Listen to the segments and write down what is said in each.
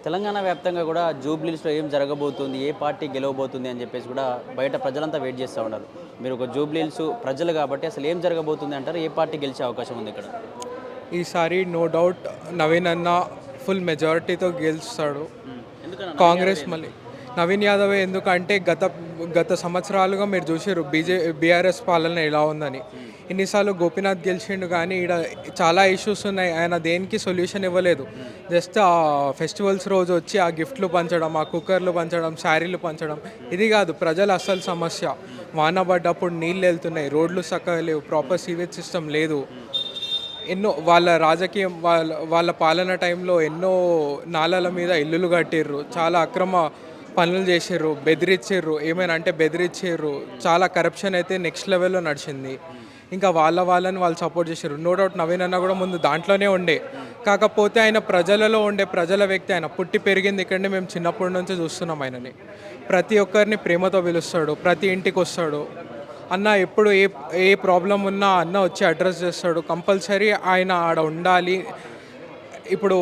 తెలంగాణ వ్యాప్తంగా కూడా జూబ్లీస్లో ఏం జరగబోతుంది, ఏ పార్టీ గెలవబోతుంది అని చెప్పేసి కూడా బయట ప్రజలంతా వెయిట్ చేస్తూ ఉన్నారు. మీరు ఒక జూబ్లీస్ ప్రజలు కాబట్టి అసలు ఏం జరగబోతుంది అంటారు? ఏ పార్టీ గెలిచే అవకాశం ఉంది ఇక్కడ? ఈసారి నో డౌట్ నవీన్ అన్న ఫుల్ మెజారిటీతో గెలుస్తాడు. ఎందుకన్నా కాంగ్రెస్ మళ్ళీ నవీన్ యాదవ్ ఎందుకంటే గత గత సంవత్సరాలుగా మీరు చూసారు బీఆర్ఎస్ పాలన ఎలా ఉందని. ఇన్నిసార్లు గోపీనాథ్ గెలిచిండు కానీ ఇక్కడ చాలా ఇష్యూస్ ఉన్నాయి. ఆయన దేనికి సొల్యూషన్ ఇవ్వలేదు. జస్ట్ ఆ ఫెస్టివల్స్ రోజు వచ్చి ఆ గిఫ్ట్లు పంచడం, ఆ కుక్కర్లు పంచడం, శారీలు పంచడం, ఇది కాదు ప్రజల అసలు సమస్య. వాన పడ్డప్పుడు నీళ్ళు వెళ్తున్నాయి, రోడ్లు చక్కగా లేవు, ప్రాపర్ సీవేజ్ సిస్టమ్ లేదు. ఎన్నో వాళ్ళ రాజకీయం వాళ్ళ పాలన టైంలో ఎన్నో నాలల మీద ఇల్లులు కట్టిర్రు, చాలా అక్రమ పనులు చేసిర్రు, బెదిరించారు, ఏమైనా అంటే బెదిరించారు. చాలా కరప్షన్ అయితే నెక్స్ట్ లెవెల్లో నడిచింది. ఇంకా వాళ్ళని వాళ్ళు సపోర్ట్ చేశారు. నో డౌట్ నవీన్ అన్న కూడా ముందు దాంట్లోనే ఉండే, కాకపోతే ఆయన ప్రజలలో ఉండే ప్రజల వ్యక్తి. ఆయన పుట్టి పెరిగింది ఇక్కడనే, మేము చిన్నప్పటి నుంచి చూస్తున్నాం ఆయనని. ప్రతి ఒక్కరిని ప్రేమతో పిలుస్తాడు, ప్రతి ఇంటికి వస్తాడు. అన్న ఎప్పుడు ఏ ప్రాబ్లం ఉన్నా అన్న వచ్చి అడ్రస్ చేస్తాడు. కంపల్సరీ ఆయన ఆడ ఉండాలి. ఇప్పుడు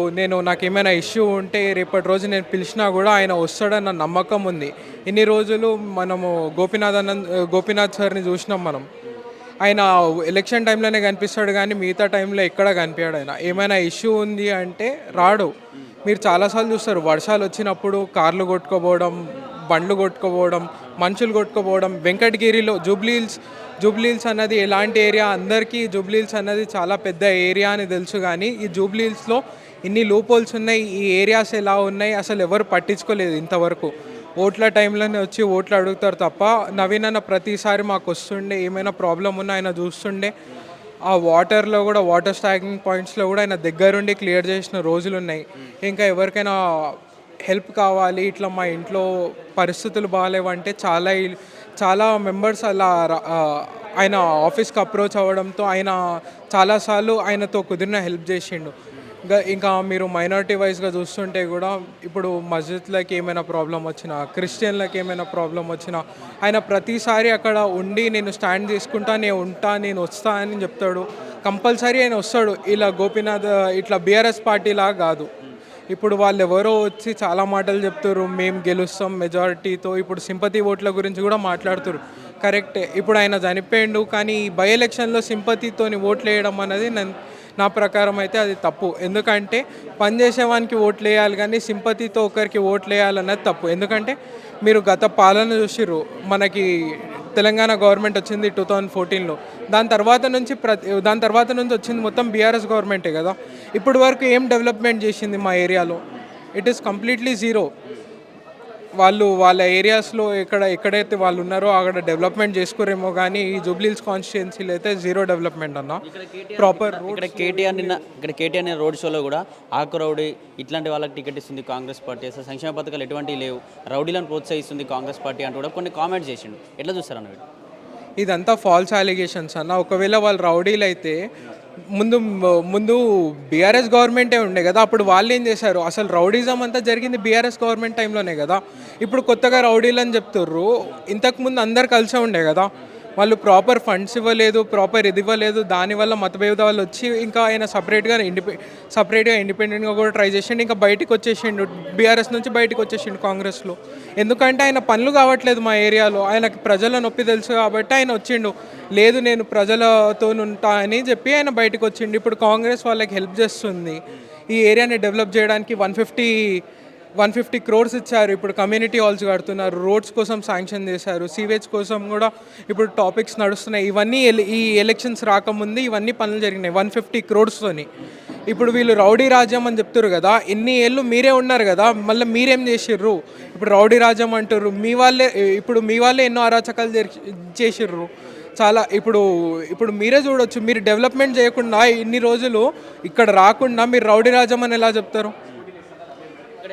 నాకేమైనా ఇష్యూ ఉంటే రేపటి రోజు నేను పిలిచినా కూడా ఆయన వస్తాడన్న నమ్మకం ఉంది. ఇన్ని రోజులు మనము గోపీనాథ్ సార్ని చూసినాం మనం. ఆయన ఎలక్షన్ టైంలోనే కనిపిస్తాడు కానీ మిగతా టైంలో ఎక్కడ కనిపించాడు. ఆయన ఏమైనా ఇష్యూ ఉంది అంటే రాడు. మీరు చాలాసార్లు చూస్తారు వర్షాలు వచ్చినప్పుడు కార్లు కొట్టుకోపోవడం, బండ్లు కొట్టుకోపోవడం, మనుషులు కొట్టుకోపోవడం. వెంకటగిరిలో జూబ్లీహిల్స్ అన్నది ఎలాంటి ఏరియా, అందరికీ జూబ్లీహిల్స్ అన్నది చాలా పెద్ద ఏరియా అని తెలుసు. కానీ ఈ జూబ్లీహిల్స్లో ఇన్ని లూపోల్స్ ఉన్నాయి, ఈ ఏరియాస్ ఎలా ఉన్నాయి అసలు ఎవరు పట్టించుకోలేదు ఇంతవరకు. ఓట్ల టైంలోనే వచ్చి ఓట్లు అడుగుతారు తప్ప నవీన్ అన్న ప్రతిసారి మాకు వస్తుండే, ఏమైనా ప్రాబ్లం ఉన్నా ఆయన చూస్తుండే. ఆ వాటర్లో కూడా వాటర్ స్టాకింగ్ పాయింట్స్లో కూడా ఆయన దగ్గరుండి క్లియర్ చేసిన రోజులు ఉన్నాయి. ఇంకా ఎవరికైనా హెల్ప్ కావాలి, ఇట్లా మా ఇంట్లో పరిస్థితులు బాగాలేవంటే చాలా మెంబర్స్ అలా ఆయన ఆఫీస్కి అప్రోచ్ అవ్వడంతో ఆయన చాలాసార్లు ఆయనతో కుదిరిన హెల్ప్ చేసిండు. ఇంకా మీరు మైనారిటీ వైజ్గా చూస్తుంటే కూడా ఇప్పుడు మస్జిద్లకి ఏమైనా ప్రాబ్లం వచ్చినా, క్రిస్టియన్లకి ఏమైనా ప్రాబ్లం వచ్చినా ఆయన ప్రతిసారి అక్కడ ఉండి నేను స్టాండ్ తీసుకుంటా, నేను వస్తా అని చెప్తాడు. కంపల్సరీ ఆయన వస్తాడు. ఇలా గోపీనాథ్ ఇట్లా బీఆర్ఎస్ పార్టీలాగా కాదు. ఇప్పుడు వాళ్ళు ఎవరో వచ్చి చాలా మాటలు చెప్తారు, మేము గెలుస్తాం మెజారిటీతో. ఇప్పుడు సింపతి ఓట్ల గురించి కూడా మాట్లాడుతారు. కరెక్టే, ఇప్పుడు ఆయన చనిపోయిండు కానీ బై ఎలక్షన్లో సింపతితోని ఓట్లు వేయడం అనేది నా ప్రకారం అయితే అది తప్పు. ఎందుకంటే పనిచేసేవానికి ఓట్లు వేయాలి కానీ సింపతితో ఒకరికి ఓట్లు వేయాలన్నది తప్పు. ఎందుకంటే మీరు గత పాలన చూసిర్రు, మనకి తెలంగాణ గవర్నమెంట్ వచ్చింది 2014లో. దాని తర్వాత నుంచి వచ్చింది మొత్తం బీఆర్ఎస్ గవర్నమెంటే కదా. ఇప్పటి వరకు ఏం డెవలప్మెంట్ చేసింది మా ఏరియాలో? It is completely zero. వాళ్ళ ఏరియాస్లో ఎక్కడైతే వాళ్ళు ఉన్నారో అక్కడ డెవలప్మెంట్ చేసుకోరేమో కానీ ఈ జూబ్లీహిల్స్ కాన్స్టిట్యుయెన్సీలో అయితే జీరో డెవలప్మెంట్ అన్న. ప్రాపర్ ఇక్కడ కేటీఆర్ రోడ్ షోలో కూడా ఆకు రౌడీ ఇట్లాంటి వాళ్ళకి టికెట్ ఇస్తుంది కాంగ్రెస్ పార్టీ, అసలు సంక్షేమ పథకాలు ఎటువంటివి లేవు, రౌడీలను ప్రోత్సహిస్తుంది కాంగ్రెస్ పార్టీ అంటూ కూడా కొన్ని కామెంట్స్ చేసిండు. ఎట్లా చూస్తారన్న వీడు? ఇదంతా ఫాల్స్ అలిగేషన్స్ అన్న. ఒకవేళ వాళ్ళు రౌడీలు అయితే ముందు బీఆర్ఎస్ గవర్నమెంటే ఉండే కదా, అప్పుడు వాళ్ళు ఏం చేశారు? అసలు రౌడీజం అంతా జరిగింది బీఆర్ఎస్ గవర్నమెంట్ టైంలోనే కదా. ఇప్పుడు కొత్తగా రౌడీలు అని చెప్తుర్రు. ఇంతకుముందు అందరు కలిసే ఉండే కదా. వాళ్ళు ప్రాపర్ ఫండ్స్ ఇవ్వలేదు, ప్రాపర్ ఇది ఇవ్వలేదు. దానివల్ల మతభేదాలు వచ్చి ఇంకా ఆయన సపరేట్గా ఇండిపెండెంట్గా కూడా ట్రై చేసిండు. ఇంకా బయటకు వచ్చేసిండు, బీఆర్ఎస్ నుంచి బయటకు వచ్చేసిండు కాంగ్రెస్లో. ఎందుకంటే ఆయన పనులు కావట్లేదు మా ఏరియాలో. ఆయనకి ప్రజల నొప్పి తెలుసు కాబట్టి ఆయన వచ్చిండు. లేదు నేను ప్రజలతో ఉంటా అని చెప్పి ఆయన బయటకు వచ్చిండు. ఇప్పుడు కాంగ్రెస్ వాళ్ళకి హెల్ప్ చేస్తుంది. ఈ ఏరియాని డెవలప్ చేయడానికి 150 crores ఇచ్చారు. ఇప్పుడు కమ్యూనిటీ హాల్స్ కడుతున్నారు, రోడ్స్ కోసం శాంక్షన్ చేశారు, సీవేజ్ కోసం కూడా ఇప్పుడు టాపిక్స్ నడుస్తున్నాయి. ఇవన్నీ ఈ ఎలక్షన్స్ రాకముందు ఇవన్నీ పనులు జరిగినాయి 150 crores-తోని. ఇప్పుడు వీళ్ళు రౌడీ రాజ్యం అని చెప్తారు కదా. ఇన్ని ఏళ్ళు మీరే ఉన్నారు కదా, మళ్ళీ మీరేం చేసిర్రు? ఇప్పుడు రౌడీ రాజ్యం అంటారు. మీ వాళ్ళే ఎన్నో అరాచకాలు చేసిర్రు చాలా. ఇప్పుడు మీరే చూడొచ్చు, మీరు డెవలప్మెంట్ చేయకుండా ఇన్ని రోజులు ఇక్కడ రాకుండా మీరు రౌడీ రాజ్యం అని ఎలా చెప్తారు?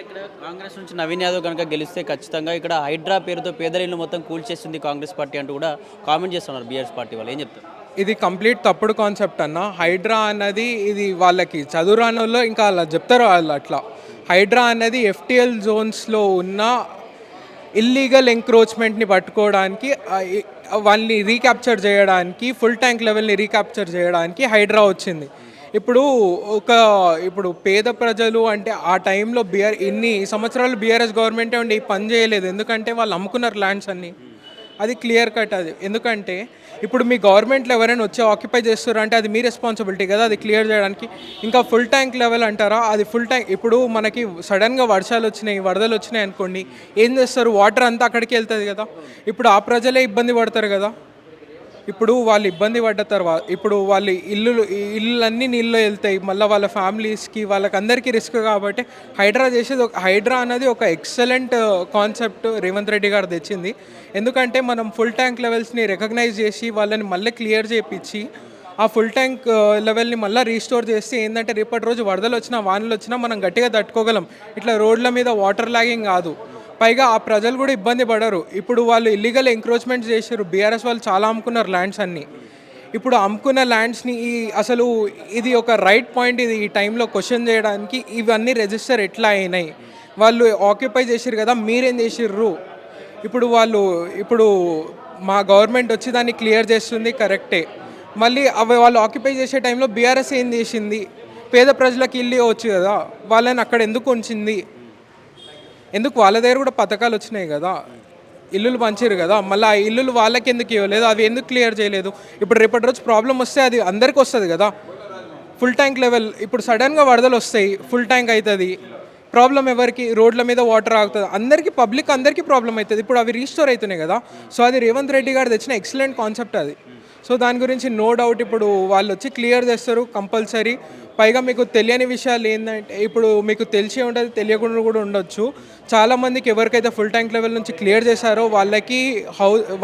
ఇక్కడ కాంగ్రెస్ నుంచి నవీన్ యాదవ్ కనుక గెలిస్తే ఖచ్చితంగా ఇక్కడ హైడ్రా పేరుతో పేదరిల్లు మొత్తం కూల్చేస్తుంది కాంగ్రెస్ పార్టీ అంటూ కూడా కామెంట్ చేస్తున్నారు బీఆర్ఎస్ పార్టీ వాళ్ళు. ఏం చెప్తారు? ఇది కంప్లీట్ తప్పుడు కాన్సెప్ట్ అన్న. హైడ్రా అన్నది ఇది వాళ్ళకి చదువురానుల్లో ఇంకా అలా చెప్తారు వాళ్ళు. అట్లా హైడ్రా అనేది FTL జోన్స్లో ఉన్న ఇల్లీగల్ ఎంక్రోచ్మెంట్ని పట్టుకోవడానికి, వాళ్ళని రీక్యాప్చర్ చేయడానికి, ఫుల్ ట్యాంక్ లెవెల్ని రీక్యాప్చర్ చేయడానికి హైడ్రా వచ్చింది. ఇప్పుడు ఒక ఇప్పుడు పేద ప్రజలు అంటే ఆ టైంలో ఇన్ని సంవత్సరాలు బీఆర్ఎస్ గవర్నమెంటే ఉండి ఈ పని చేయలేదు, ఎందుకంటే వాళ్ళు అమ్ముకున్నారు ల్యాండ్స్ అన్నీ. అది క్లియర్ కట్ అది. ఎందుకంటే ఇప్పుడు మీ గవర్నమెంట్లో ఎవరైనా వచ్చి ఆక్యుపై చేస్తారు అంటే అది మీ రెస్పాన్సిబిలిటీ కదా అది క్లియర్ చేయడానికి. ఇంకా ఫుల్ ట్యాంక్ లెవెల్ అంటారా, అది ఫుల్ ట్యాంక్. ఇప్పుడు మనకి సడన్గా వర్షాలు వచ్చినాయి, వరదలు వచ్చినాయి అనుకోండి, ఏం చేస్తారు, వాటర్ అంతా అక్కడికి వెళ్తుంది కదా. ఇప్పుడు ఆ ప్రజలే ఇబ్బంది పడతారు కదా. ఇప్పుడు వాళ్ళు ఇబ్బంది పడ్డ తర్వాత ఇప్పుడు వాళ్ళ ఇల్లులన్నీ నీళ్ళు వెళ్తాయి, మళ్ళీ వాళ్ళ ఫ్యామిలీస్కి వాళ్ళకి అందరికీ రిస్క్. కాబట్టి హైడ్రా అనేది ఒక ఎక్సలెంట్ కాన్సెప్ట్ రేవంత్ రెడ్డి గారు తెచ్చింది. ఎందుకంటే మనం ఫుల్ ట్యాంక్ లెవెల్స్ని రికగ్నైజ్ చేసి వాళ్ళని మళ్ళీ క్లియర్ చేయించి ఆ ఫుల్ ట్యాంక్ లెవెల్ని మళ్ళీ రీస్టోర్ చేస్తే ఏంటంటే రేపటి రోజు వరదలు వచ్చినా వానలు వచ్చినా మనం గట్టిగా తట్టుకోగలం. ఇట్లా రోడ్ల మీద వాటర్ లాగింగ్ కాదు. పైగా ఆ ప్రజలు కూడా ఇబ్బంది పడరు. ఇప్పుడు వాళ్ళు ఇల్లీగల్ ఎంక్రోచ్మెంట్ చేశారు, బీఆర్ఎస్ వాళ్ళు చాలా అమ్ముకున్నారు ల్యాండ్స్ అన్నీ. ఇప్పుడు అమ్ముకున్న ల్యాండ్స్ని అసలు ఇది ఒక రైట్ పాయింట్, ఇది ఈ టైంలో క్వశ్చన్ చేయడానికి. ఇవన్నీ రిజిస్టర్ ఎట్లా అయినాయి, వాళ్ళు ఆక్యుపై చేసారు కదా, మీరేం చేసిర్రు. ఇప్పుడు మా గవర్నమెంట్ వచ్చి దాన్ని క్లియర్ చేస్తుంది, కరెక్టే. మళ్ళీ వాళ్ళు ఆక్యుపై చేసే టైంలో బీఆర్ఎస్ ఏం చేసింది, పేద ప్రజలకు ఇల్లు ఇవ్వచ్చు కదా, వాళ్ళని అక్కడ ఎందుకు ఉంచింది, ఎందుకు వాళ్ళ దగ్గర కూడా పథకాలు వచ్చినాయి కదా, ఇల్లులు పంచారు కదా, మళ్ళీ ఆ ఇల్లులు వాళ్ళకి ఎందుకు ఇవ్వలేదు, అవి ఎందుకు క్లియర్ చేయలేదు. ఇప్పుడు రేపటి రోజు ప్రాబ్లం వస్తే అది అందరికీ వస్తుంది కదా. ఫుల్ ట్యాంక్ లెవెల్ ఇప్పుడు సడన్గా వరదలు వస్తాయి, ఫుల్ ట్యాంక్ అవుతుంది, ప్రాబ్లం ఎవరికి, రోడ్ల మీద వాటర్ ఆగుతుంది, అందరికీ పబ్లిక్ అందరికీ ప్రాబ్లం అవుతుంది. ఇప్పుడు అవి రీస్టోర్ అవుతున్నాయి కదా. సో అది రేవంత్ రెడ్డి గారు తెచ్చిన ఎక్సలెంట్ కాన్సెప్ట్ అది. సో దాని గురించి నో డౌట్ ఇప్పుడు వాళ్ళు వచ్చి క్లియర్ చేస్తారు కంపల్సరీ. పైగా మీకు తెలియని విషయాలు ఏంటంటే ఇప్పుడు మీకు తెలిసే ఉంటుంది, తెలియకుండా కూడా ఉండొచ్చు. చాలామందికి ఎవరికైతే ఫుల్ ట్యాంక్ లెవెల్ నుంచి క్లియర్ చేశారో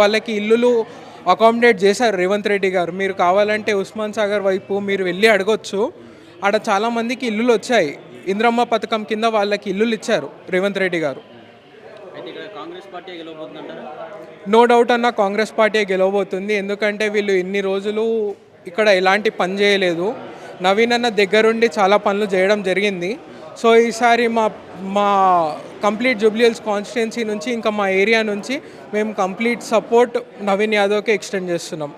వాళ్ళకి ఇల్లులు అకామిడేట్ చేశారు రేవంత్ రెడ్డి గారు. మీరు కావాలంటే ఉస్మాన్ సాగర్ వైపు మీరు వెళ్ళి అడగొచ్చు, ఆడ చాలామందికి ఇల్లులు వచ్చాయి. ఇంద్రమ్మ పథకం కింద వాళ్ళకి ఇల్లులు ఇచ్చారు రేవంత్ రెడ్డి గారు. కాంగ్రెస్ పార్టీ గెలవబోతుందంటారా? నో డౌట్ అన్న కాంగ్రెస్ పార్టీ గెలవబోతుంది. ఎందుకంటే వీళ్ళు ఇన్ని రోజులు ఇక్కడ ఎలాంటి పని చేయలేదు. నవీన్ అన్న దగ్గరుండి చాలా పనులు చేయడం జరిగింది. సో ఈసారి మా కంప్లీట్ జూబ్లీహిల్స్ కాన్స్టిట్యున్సీ నుంచి ఇంకా మా ఏరియా నుంచి మేము కంప్లీట్ సపోర్ట్ నవీన్ యాదవ్కి ఎక్స్టెండ్ చేస్తున్నాం.